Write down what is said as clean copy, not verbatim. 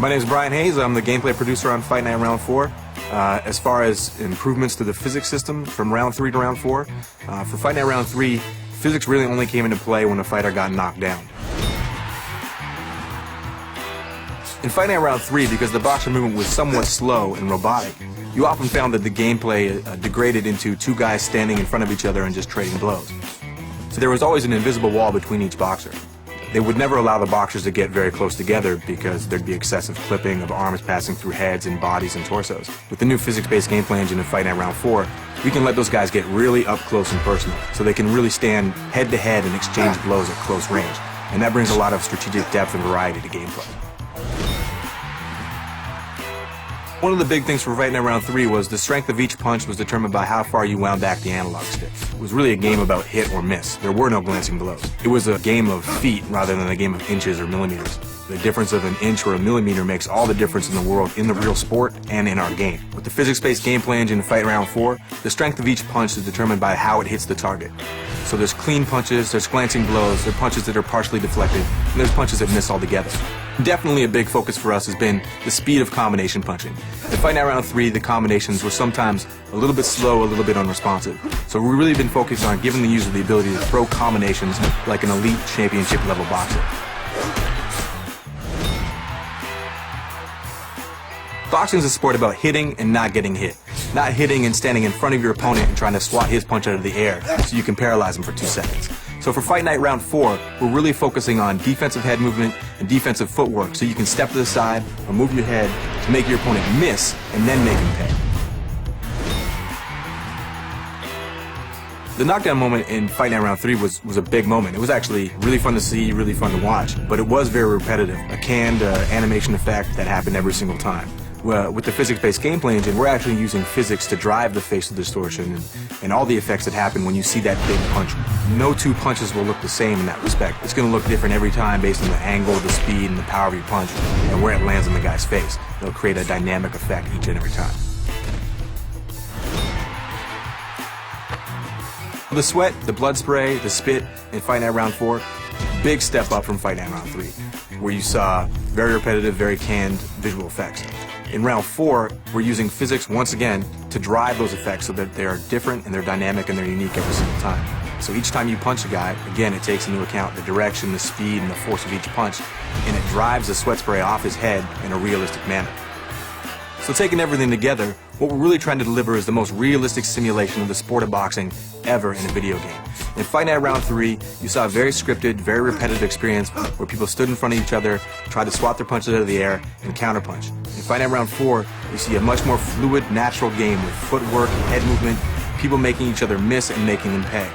My name is Brian Hayes. I'm the gameplay producer on Fight Night Round 4. As far as improvements to the physics system from Round 3 to Round 4, for Fight Night Round 3, physics really only came into play when a fighter got knocked down. In Fight Night Round 3, because the boxer movement was somewhat slow and robotic, you often found that the gameplay degraded into two guys standing in front of each other and just trading blows. So there was always an invisible wall between each boxer. They would never allow the boxers to get very close together because there'd be excessive clipping of arms passing through heads and bodies and torsos. With the new physics-based gameplay engine in Fight Night Round 4, we can let those guys get really up close and personal, so they can really stand head-to-head and exchange blows at close range. And that brings a lot of strategic depth and variety to gameplay. One of the big things for Fight Night Round 3 was the strength of each punch was determined by how far you wound back the analog stick. It was really a game about hit or miss. There were no glancing blows. It was a game of feet rather than a game of inches or millimeters. The difference of an inch or a millimeter makes all the difference in the world in the real sport and in our game. With the physics-based gameplay engine in Fight Round 4, the strength of each punch is determined by how it hits the target. So there's clean punches, there's glancing blows, there are punches that are partially deflected, and there's punches that miss altogether. Definitely a big focus for us has been the speed of combination punching. In Fight Night Round 3, the combinations were sometimes a little bit slow, a little bit unresponsive. So we've really been focused on giving the user the ability to throw combinations like an elite championship level boxer. Boxing is a sport about hitting and not getting hit. Not hitting and standing in front of your opponent and trying to swat his punch out of the air so you can paralyze him for 2 seconds. So for Fight Night Round 4, we're really focusing on defensive head movement and defensive footwork so you can step to the side or move your head to make your opponent miss and then make him pay. The knockdown moment in Fight Night Round 3 was a big moment. It was actually really fun to see, really fun to watch, but it was very repetitive. A canned animation effect that happened every single time. With the physics-based gameplay engine, we're actually using physics to drive the facial distortion and all the effects that happen when you see that big punch. No two punches will look the same in that respect. It's going to look different every time based on the angle, the speed, and the power of your punch, and where it lands on the guy's face. It'll create a dynamic effect each and every time. The sweat, the blood spray, the spit in Fight Night Round 4, big step up from Fight Night Round 3, where you saw very repetitive, very canned visual effects. In Round 4, we're using physics once again to drive those effects so that they are different and they're dynamic and they're unique every single time. So each time you punch a guy, again, it takes into account the direction, the speed, and the force of each punch, and it drives the sweat spray off his head in a realistic manner. So taking everything together, what we're really trying to deliver is the most realistic simulation of the sport of boxing ever in a video game. In Fight Night Round 3, you saw a very scripted, very repetitive experience where people stood in front of each other, tried to swat their punches out of the air, and counterpunch. In Fight Night Round 4, you see a much more fluid, natural game with footwork, head movement, people making each other miss and making them pay.